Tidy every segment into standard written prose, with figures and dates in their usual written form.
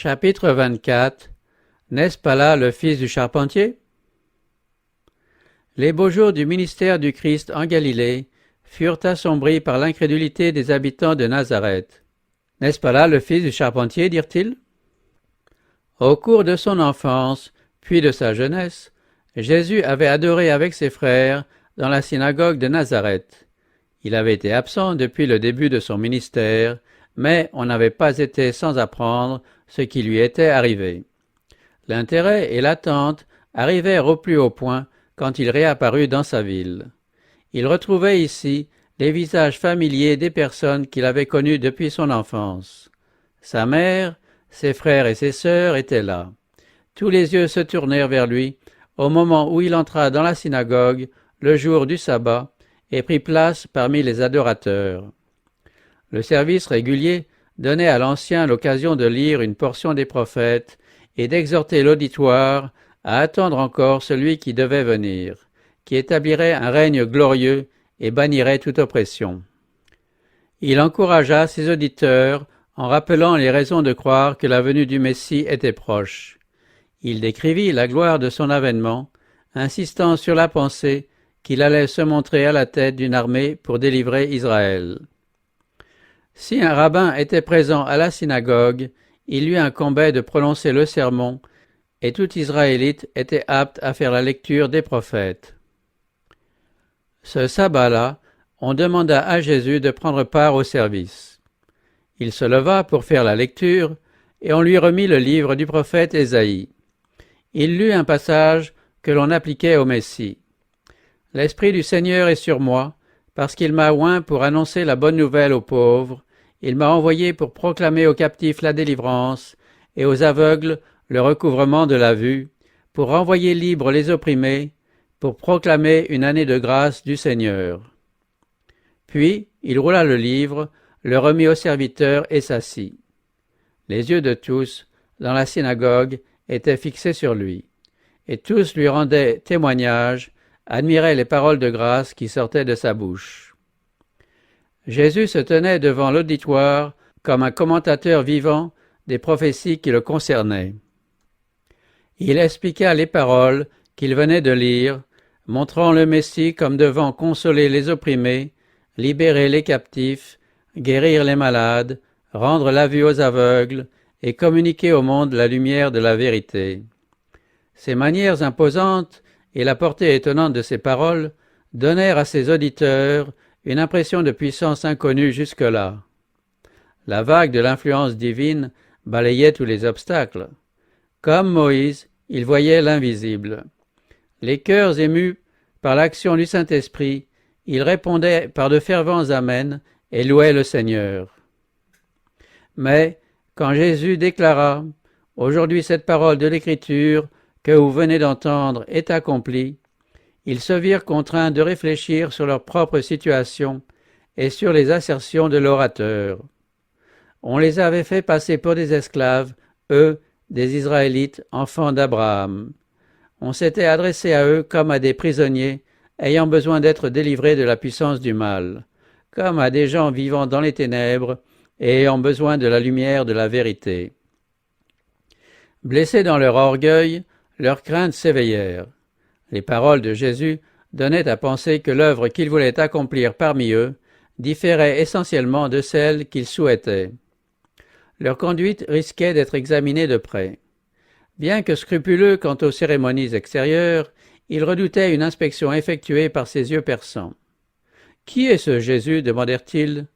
Chapitre 24. N'est-ce pas là le fils du charpentier? Les beaux jours du ministère du Christ en Galilée furent assombris par l'incrédulité des habitants de Nazareth. N'est-ce pas là le fils du charpentier, dirent-ils? Au cours de son enfance, puis de sa jeunesse, Jésus avait adoré avec ses frères dans la synagogue de Nazareth. Il avait été absent depuis le début de son ministère, mais on n'avait pas été sans apprendre ce qui lui était arrivé. L'intérêt et l'attente arrivèrent au plus haut point quand il réapparut dans sa ville. Il retrouvait ici les visages familiers des personnes qu'il avait connues depuis son enfance. Sa mère, ses frères et ses sœurs étaient là. Tous les yeux se tournèrent vers lui au moment où il entra dans la synagogue le jour du sabbat et prit place parmi les adorateurs. Le service régulier donnait à l'ancien l'occasion de lire une portion des prophètes et d'exhorter l'auditoire à attendre encore celui qui devait venir, qui établirait un règne glorieux et bannirait toute oppression. Il encouragea ses auditeurs en rappelant les raisons de croire que la venue du Messie était proche. Il décrivit la gloire de son avènement, insistant sur la pensée qu'il allait se montrer à la tête d'une armée pour délivrer Israël. Si un rabbin était présent à la synagogue, il lui incombait de prononcer le sermon, et tout Israélite était apte à faire la lecture des prophètes. Ce sabbat-là, on demanda à Jésus de prendre part au service. Il se leva pour faire la lecture, et on lui remit le livre du prophète Ésaïe. Il lut un passage que l'on appliquait au Messie. « L'Esprit du Seigneur est sur moi, parce qu'il m'a oint pour annoncer la bonne nouvelle aux pauvres. Il m'a envoyé pour proclamer aux captifs la délivrance, et aux aveugles le recouvrement de la vue, pour renvoyer libres les opprimés, pour proclamer une année de grâce du Seigneur. » Puis il roula le livre, le remit au serviteur et s'assit. Les yeux de tous, dans la synagogue, étaient fixés sur lui, et tous lui rendaient témoignage, admiraient les paroles de grâce qui sortaient de sa bouche. Jésus se tenait devant l'auditoire comme un commentateur vivant des prophéties qui le concernaient. Il expliqua les paroles qu'il venait de lire, montrant le Messie comme devant consoler les opprimés, libérer les captifs, guérir les malades, rendre la vue aux aveugles et communiquer au monde la lumière de la vérité. Ses manières imposantes et la portée étonnante de ses paroles donnèrent à ses auditeurs une impression de puissance inconnue jusque-là. La vague de l'influence divine balayait tous les obstacles. Comme Moïse, il voyait l'invisible. Les cœurs émus par l'action du Saint-Esprit, ils répondaient par de fervents Amen et louaient le Seigneur. Mais quand Jésus déclara « Aujourd'hui cette parole de l'Écriture que vous venez d'entendre est accomplie », ils se virent contraints de réfléchir sur leur propre situation et sur les assertions de l'orateur. On les avait fait passer pour des esclaves, eux, des Israélites, enfants d'Abraham. On s'était adressé à eux comme à des prisonniers ayant besoin d'être délivrés de la puissance du mal, comme à des gens vivant dans les ténèbres et ayant besoin de la lumière de la vérité. Blessés dans leur orgueil, leurs craintes s'éveillèrent. Les paroles de Jésus donnaient à penser que l'œuvre qu'il voulait accomplir parmi eux différait essentiellement de celle qu'ils souhaitaient. Leur conduite risquait d'être examinée de près. Bien que scrupuleux quant aux cérémonies extérieures, ils redoutaient une inspection effectuée par ses yeux perçants. « Qui est ce Jésus » demandèrent-ils.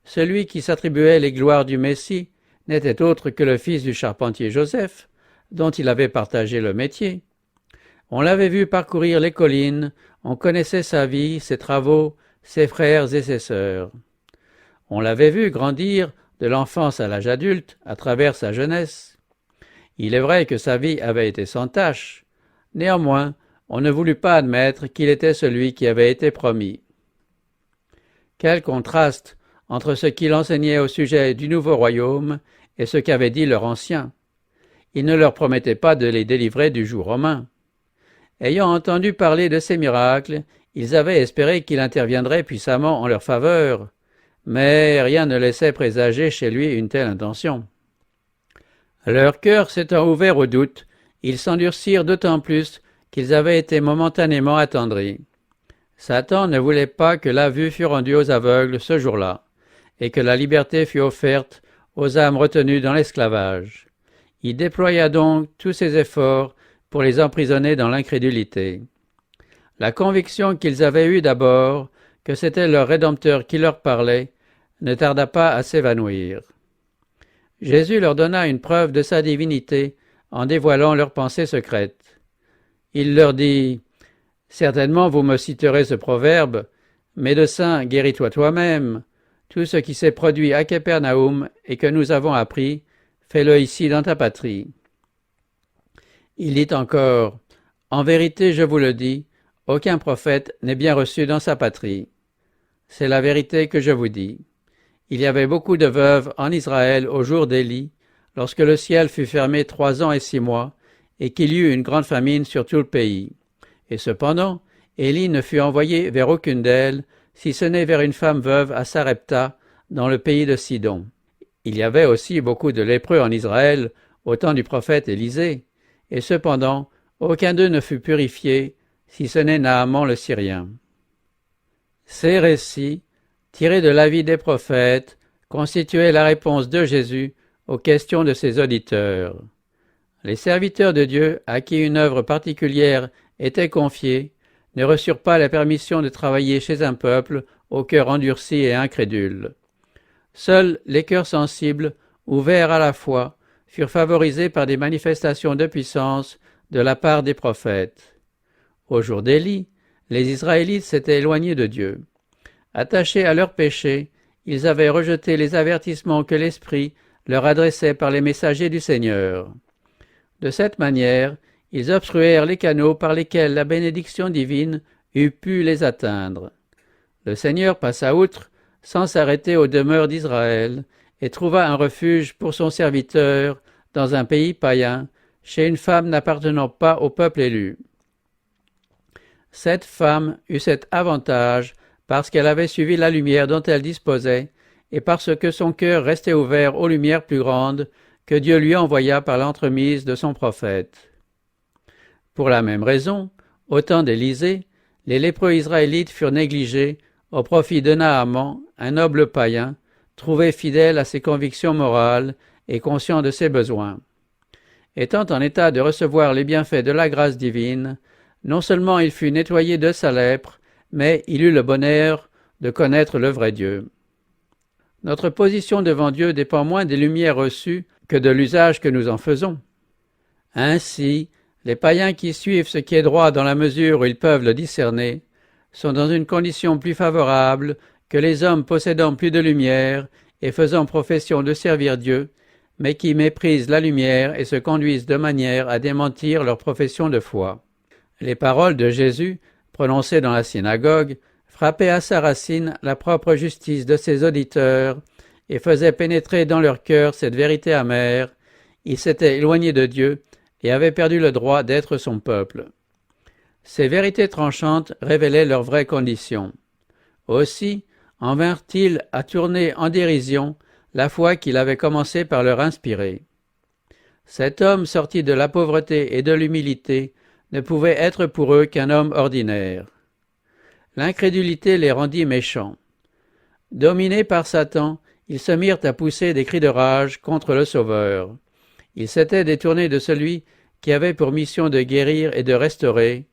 Celui qui s'attribuait les gloires du Messie n'était autre que le fils du charpentier Joseph, dont il avait partagé le métier. On l'avait vu parcourir les collines, on connaissait sa vie, ses travaux, ses frères et ses sœurs. On l'avait vu grandir de l'enfance à l'âge adulte, à travers sa jeunesse. Il est vrai que sa vie avait été sans tache. Néanmoins, on ne voulut pas admettre qu'il était celui qui avait été promis. Quel contraste entre ce qu'il enseignait au sujet du nouveau royaume et ce qu'avait dit leur ancien. Il ne leur promettait pas de les délivrer du joug romain. Ayant entendu parler de ces miracles, ils avaient espéré qu'il interviendrait puissamment en leur faveur, mais rien ne laissait présager chez lui une telle intention. Leur cœur s'étant ouvert au doute, ils s'endurcirent d'autant plus qu'ils avaient été momentanément attendris. Satan ne voulait pas que la vue fût rendue aux aveugles ce jour-là, et que la liberté fût offerte aux âmes retenues dans l'esclavage. Il déploya donc tous ses efforts pour les emprisonner dans l'incrédulité. La conviction qu'ils avaient eue d'abord, que c'était leur Rédempteur qui leur parlait, ne tarda pas à s'évanouir. Jésus leur donna une preuve de sa divinité en dévoilant leurs pensées secrètes. Il leur dit « Certainement vous me citerez ce proverbe, Médecin, guéris-toi toi-même. Tout ce qui s'est produit à Capernaum et que nous avons appris, fais-le ici dans ta patrie. » Il dit encore « En vérité, je vous le dis, aucun prophète n'est bien reçu dans sa patrie. C'est la vérité que je vous dis. Il y avait beaucoup de veuves en Israël au jour d'Élie, lorsque le ciel fut fermé 3 ans et 6 mois, et qu'il y eut une grande famine sur tout le pays. Et cependant, Élie ne fut envoyé vers aucune d'elles, si ce n'est vers une femme veuve à Sarepta, dans le pays de Sidon. Il y avait aussi beaucoup de lépreux en Israël au temps du prophète Élisée, et cependant, aucun d'eux ne fut purifié, si ce n'est Naaman le Syrien. Ces récits, tirés de la vie des prophètes, constituaient la réponse de Jésus aux questions de ses auditeurs. Les serviteurs de Dieu, à qui une œuvre particulière était confiée, ne reçurent pas la permission de travailler chez un peuple au cœur endurci et incrédule. Seuls les cœurs sensibles, ouverts à la foi, furent favorisés par des manifestations de puissance de la part des prophètes. Au jour d'Élie, les Israélites s'étaient éloignés de Dieu. Attachés à leurs péchés, ils avaient rejeté les avertissements que l'Esprit leur adressait par les messagers du Seigneur. De cette manière, ils obstruèrent les canaux par lesquels la bénédiction divine eût pu les atteindre. Le Seigneur passa outre, sans s'arrêter aux demeures d'Israël, et trouva un refuge pour son serviteur dans un pays païen, chez une femme n'appartenant pas au peuple élu. Cette femme eut cet avantage parce qu'elle avait suivi la lumière dont elle disposait, et parce que son cœur restait ouvert aux lumières plus grandes que Dieu lui envoya par l'entremise de son prophète. Pour la même raison, au temps d'Élisée, les lépreux israélites furent négligés au profit de Naaman, un noble païen, trouvé fidèle à ses convictions morales et conscient de ses besoins. Étant en état de recevoir les bienfaits de la grâce divine, non seulement il fut nettoyé de sa lèpre, mais il eut le bonheur de connaître le vrai Dieu. Notre position devant Dieu dépend moins des lumières reçues que de l'usage que nous en faisons. Ainsi, les païens qui suivent ce qui est droit dans la mesure où ils peuvent le discerner sont dans une condition plus favorable que les hommes possédant plus de lumière et faisant profession de servir Dieu, mais qui méprisent la lumière et se conduisent de manière à démentir leur profession de foi. Les paroles de Jésus, prononcées dans la synagogue, frappaient à sa racine la propre justice de ses auditeurs et faisaient pénétrer dans leur cœur cette vérité amère. Ils s'étaient éloignés de Dieu et avaient perdu le droit d'être son peuple. Ces vérités tranchantes révélaient leur vraie condition. Aussi en vinrent-ils à tourner en dérision la foi qu'il avait commencé par leur inspirer. Cet homme sorti de la pauvreté et de l'humilité ne pouvait être pour eux qu'un homme ordinaire. L'incrédulité les rendit méchants. Dominés par Satan, ils se mirent à pousser des cris de rage contre le Sauveur. Ils s'étaient détournés de celui qui avait pour mission de guérir et de restaurer.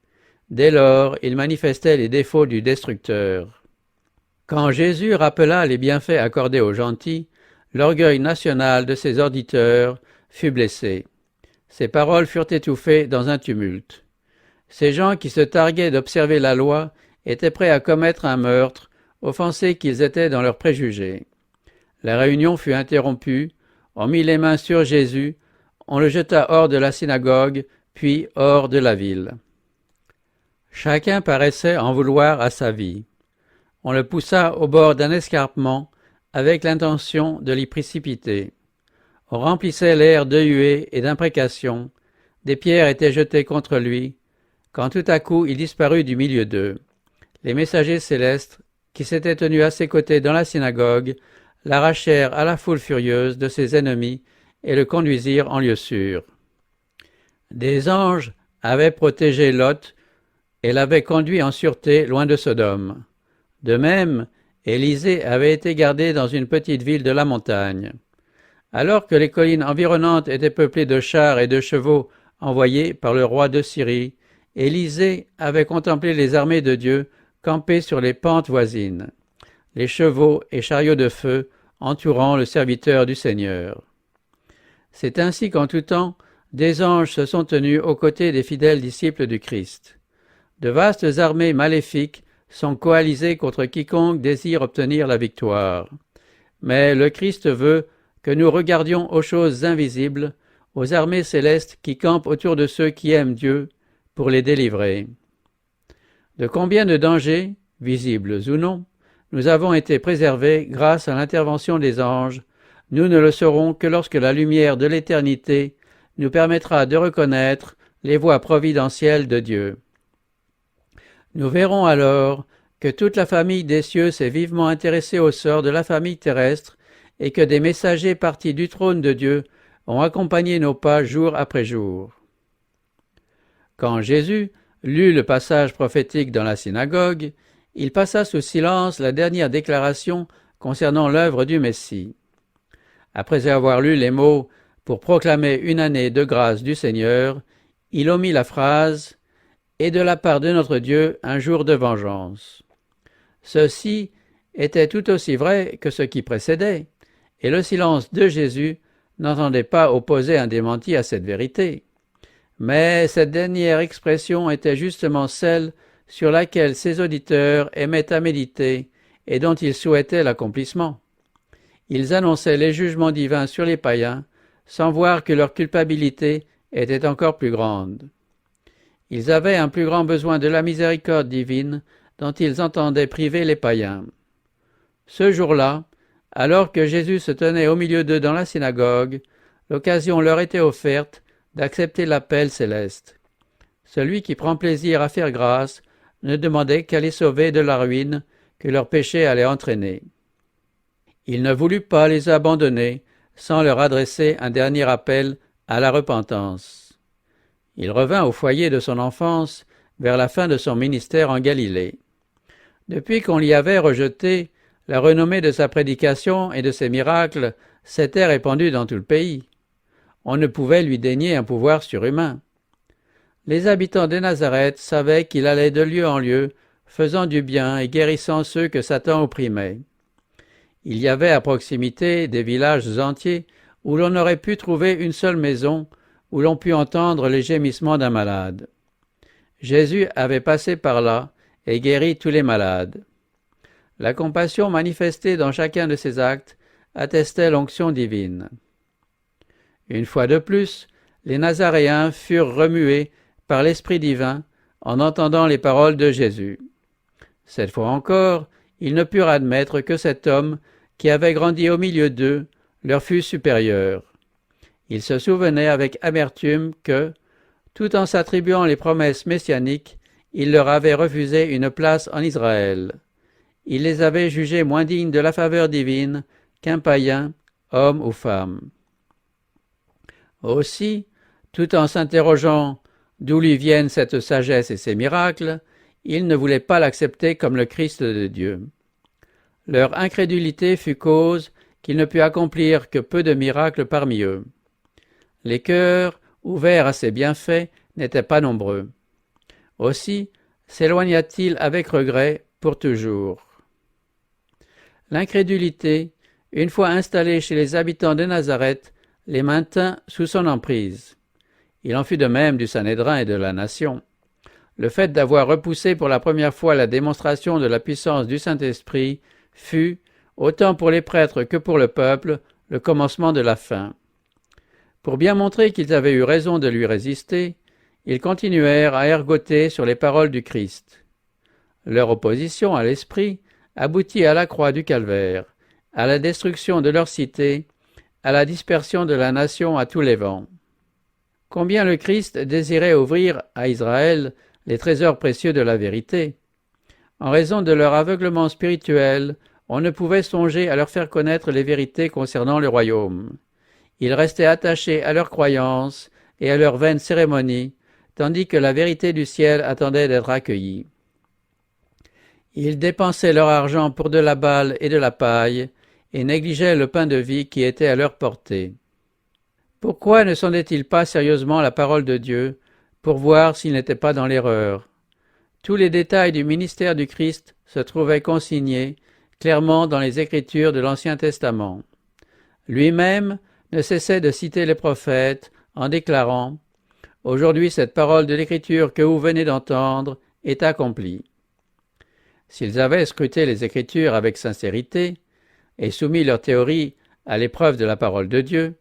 Dès lors, ils manifestaient les défauts du destructeur. Quand Jésus rappela les bienfaits accordés aux gentils, l'orgueil national de ses auditeurs fut blessé. Ses paroles furent étouffées dans un tumulte. Ces gens qui se targuaient d'observer la loi étaient prêts à commettre un meurtre, offensés qu'ils étaient dans leurs préjugés. La réunion fut interrompue, on mit les mains sur Jésus, on le jeta hors de la synagogue, puis hors de la ville. Chacun paraissait en vouloir à sa vie. On le poussa au bord d'un escarpement, avec l'intention de l'y précipiter. On remplissait l'air de huées et d'imprécations, des pierres étaient jetées contre lui, quand tout à coup il disparut du milieu d'eux. Les messagers célestes, qui s'étaient tenus à ses côtés dans la synagogue, l'arrachèrent à la foule furieuse de ses ennemis et le conduisirent en lieu sûr. Des anges avaient protégé Lot et l'avaient conduit en sûreté loin de Sodome. De même, Élisée avait été gardé dans une petite ville de la montagne. Alors que les collines environnantes étaient peuplées de chars et de chevaux envoyés par le roi de Syrie, Élisée avait contemplé les armées de Dieu campées sur les pentes voisines, les chevaux et chariots de feu entourant le serviteur du Seigneur. C'est ainsi qu'en tout temps, des anges se sont tenus aux côtés des fidèles disciples du Christ. De vastes armées maléfiques sont coalisées contre quiconque désire obtenir la victoire. Mais le Christ veut que nous regardions aux choses invisibles, aux armées célestes qui campent autour de ceux qui aiment Dieu, pour les délivrer. De combien de dangers, visibles ou non, nous avons été préservés grâce à l'intervention des anges, nous ne le saurons que lorsque la lumière de l'éternité nous permettra de reconnaître les voies providentielles de Dieu. Nous verrons alors que toute la famille des cieux s'est vivement intéressée au sort de la famille terrestre et que des messagers partis du trône de Dieu ont accompagné nos pas jour après jour. Quand Jésus lut le passage prophétique dans la synagogue, il passa sous silence la dernière déclaration concernant l'œuvre du Messie. Après avoir lu les mots « pour proclamer une année de grâce du Seigneur », il omit la phrase « et de la part de notre Dieu un jour de vengeance ». Ceci était tout aussi vrai que ce qui précédait, et le silence de Jésus n'entendait pas opposer un démenti à cette vérité. Mais cette dernière expression était justement celle sur laquelle ses auditeurs aimaient à méditer et dont ils souhaitaient l'accomplissement. Ils annonçaient les jugements divins sur les païens, sans voir que leur culpabilité était encore plus grande. Ils avaient un plus grand besoin de la miséricorde divine dont ils entendaient priver les païens. Ce jour-là, alors que Jésus se tenait au milieu d'eux dans la synagogue, l'occasion leur était offerte d'accepter l'appel céleste. Celui qui prend plaisir à faire grâce ne demandait qu'à les sauver de la ruine que leur péché allait entraîner. Il ne voulut pas les abandonner sans leur adresser un dernier appel à la repentance. Il revint au foyer de son enfance vers la fin de son ministère en Galilée. Depuis qu'on l'y avait rejeté, la renommée de sa prédication et de ses miracles s'était répandue dans tout le pays. On ne pouvait lui dénier un pouvoir surhumain. Les habitants de Nazareth savaient qu'il allait de lieu en lieu, faisant du bien et guérissant ceux que Satan opprimait. Il y avait à proximité des villages entiers où l'on aurait pu trouver une seule maison où l'on put entendre les gémissements d'un malade. Jésus avait passé par là et guéri tous les malades. La compassion manifestée dans chacun de ses actes attestait l'onction divine. Une fois de plus, les Nazaréens furent remués par l'Esprit divin en entendant les paroles de Jésus. Cette fois encore, ils ne purent admettre que cet homme qui avait grandi au milieu d'eux leur fût supérieur. Ils se souvenaient avec amertume que, tout en s'attribuant les promesses messianiques, il leur avait refusé une place en Israël. Il les avait jugés moins dignes de la faveur divine qu'un païen, homme ou femme. Aussi, tout en s'interrogeant d'où lui viennent cette sagesse et ces miracles, ils ne voulaient pas l'accepter comme le Christ de Dieu. Leur incrédulité fut cause qu'il ne put accomplir que peu de miracles parmi eux. Les cœurs, ouverts à ses bienfaits, n'étaient pas nombreux. Aussi s'éloigna-t-il avec regret pour toujours. L'incrédulité, une fois installée chez les habitants de Nazareth, les maintint sous son emprise. Il en fut de même du Sanhédrin et de la nation. Le fait d'avoir repoussé pour la première fois la démonstration de la puissance du Saint-Esprit fut, autant pour les prêtres que pour le peuple, le commencement de la fin. Pour bien montrer qu'ils avaient eu raison de lui résister, ils continuèrent à ergoter sur les paroles du Christ. Leur opposition à l'Esprit aboutit à la croix du Calvaire, à la destruction de leur cité, à la dispersion de la nation à tous les vents. Combien le Christ désirait ouvrir à Israël les trésors précieux de la vérité. En raison de leur aveuglement spirituel, on ne pouvait songer à leur faire connaître les vérités concernant le royaume. Ils restaient attachés à leurs croyances et à leurs vaines cérémonies, tandis que la vérité du ciel attendait d'être accueillie. Ils dépensaient leur argent pour de la balle et de la paille, et négligeaient le pain de vie qui était à leur portée. Pourquoi ne sondaient-ils pas sérieusement la parole de Dieu, pour voir s'ils n'étaient pas dans l'erreur? Tous les détails du ministère du Christ se trouvaient consignés clairement dans les Écritures de l'Ancien Testament. Lui-même ne cessait de citer les prophètes en déclarant « Aujourd'hui cette parole de l'Écriture que vous venez d'entendre est accomplie ». S'ils avaient scruté les Écritures avec sincérité et soumis leur théorie à l'épreuve de la parole de Dieu,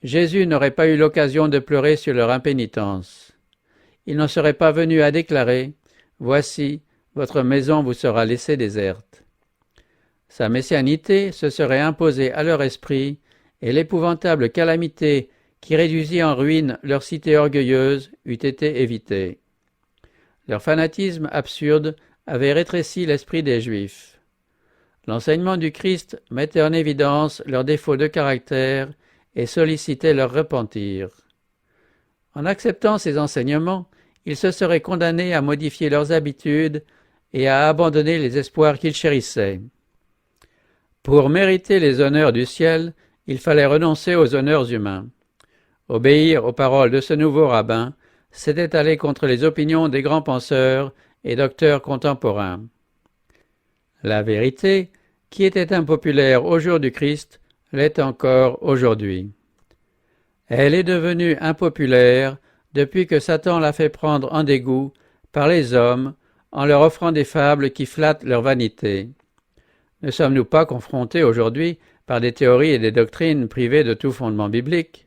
Jésus n'aurait pas eu l'occasion de pleurer sur leur impénitence. Il n'en serait pas venu à déclarer « Voici, votre maison vous sera laissée déserte ». Sa messianité se serait imposée à leur esprit et l'épouvantable calamité qui réduisit en ruine leur cité orgueilleuse eût été évitée. Leur fanatisme absurde avait rétréci l'esprit des Juifs. L'enseignement du Christ mettait en évidence leurs défauts de caractère et sollicitait leur repentir. En acceptant ces enseignements, ils se seraient condamnés à modifier leurs habitudes et à abandonner les espoirs qu'ils chérissaient. Pour mériter les honneurs du ciel, il fallait renoncer aux honneurs humains. Obéir aux paroles de ce nouveau rabbin, c'était aller contre les opinions des grands penseurs et docteurs contemporains. La vérité, qui était impopulaire au jour du Christ, l'est encore aujourd'hui. Elle est devenue impopulaire depuis que Satan l'a fait prendre en dégoût par les hommes en leur offrant des fables qui flattent leur vanité. Ne sommes-nous pas confrontés aujourd'hui par des théories et des doctrines privées de tout fondement biblique?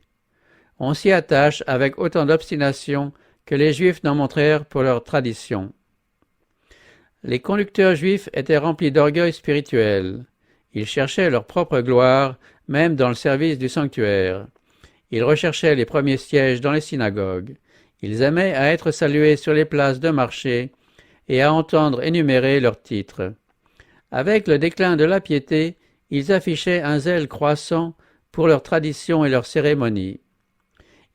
On s'y attache avec autant d'obstination que les Juifs n'en montrèrent pour leur tradition. Les conducteurs juifs étaient remplis d'orgueil spirituel. Ils cherchaient leur propre gloire, même dans le service du sanctuaire. Ils recherchaient les premiers sièges dans les synagogues. Ils aimaient à être salués sur les places de marché et à entendre énumérer leurs titres. Avec le déclin de la piété, ils affichaient un zèle croissant pour leurs traditions et leurs cérémonies.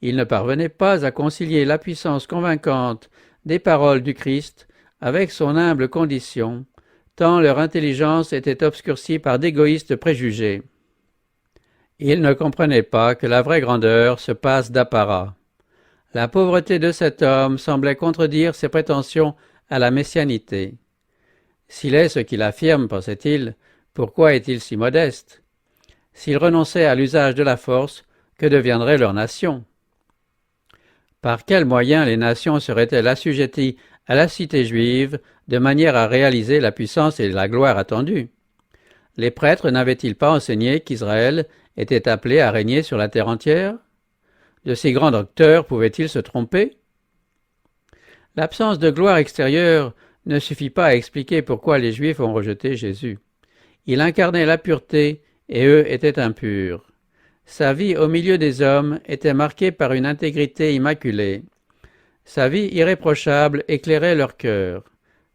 Ils ne parvenaient pas à concilier la puissance convaincante des paroles du Christ avec son humble condition, tant leur intelligence était obscurcie par d'égoïstes préjugés. Ils ne comprenaient pas que la vraie grandeur se passe d'apparat. La pauvreté de cet homme semblait contredire ses prétentions à la messianité. S'il est ce qu'il affirme, pensait-il, pourquoi est-il si modeste? S'il renonçait à l'usage de la force, que deviendrait leur nation? Par quels moyens les nations seraient-elles assujetties à la cité juive de manière à réaliser la puissance et la gloire attendues? Les prêtres n'avaient-ils pas enseigné qu'Israël était appelé à régner sur la terre entière? De si grands docteurs pouvaient-ils se tromper? L'absence de gloire extérieure ne suffit pas à expliquer pourquoi les Juifs ont rejeté Jésus. Il incarnait la pureté et eux étaient impurs. Sa vie au milieu des hommes était marquée par une intégrité immaculée. Sa vie irréprochable éclairait leur cœur.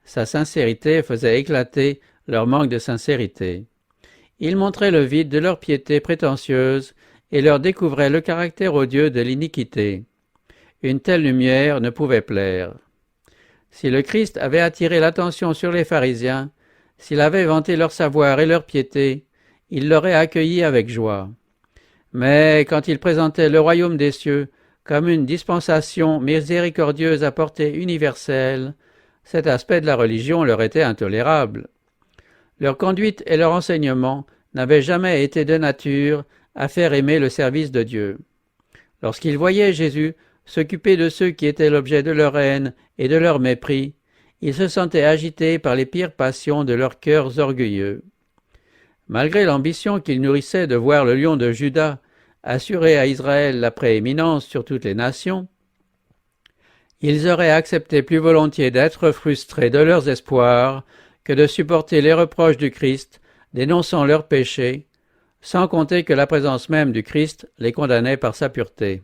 Sa sincérité faisait éclater leur manque de sincérité. Il montrait le vide de leur piété prétentieuse et leur découvrait le caractère odieux de l'iniquité. Une telle lumière ne pouvait plaire. Si le Christ avait attiré l'attention sur les pharisiens, s'il avait vanté leur savoir et leur piété, il l'aurait accueilli avec joie. Mais quand il présentait le royaume des cieux comme une dispensation miséricordieuse à portée universelle, cet aspect de la religion leur était intolérable. Leur conduite et leur enseignement n'avaient jamais été de nature à faire aimer le service de Dieu. Lorsqu'ils voyaient Jésus s'occuper de ceux qui étaient l'objet de leur haine et de leur mépris, ils se sentaient agités par les pires passions de leurs cœurs orgueilleux. Malgré l'ambition qu'ils nourrissaient de voir le lion de Juda assurer à Israël la prééminence sur toutes les nations, ils auraient accepté plus volontiers d'être frustrés de leurs espoirs que de supporter les reproches du Christ, dénonçant leurs péchés, sans compter que la présence même du Christ les condamnait par sa pureté.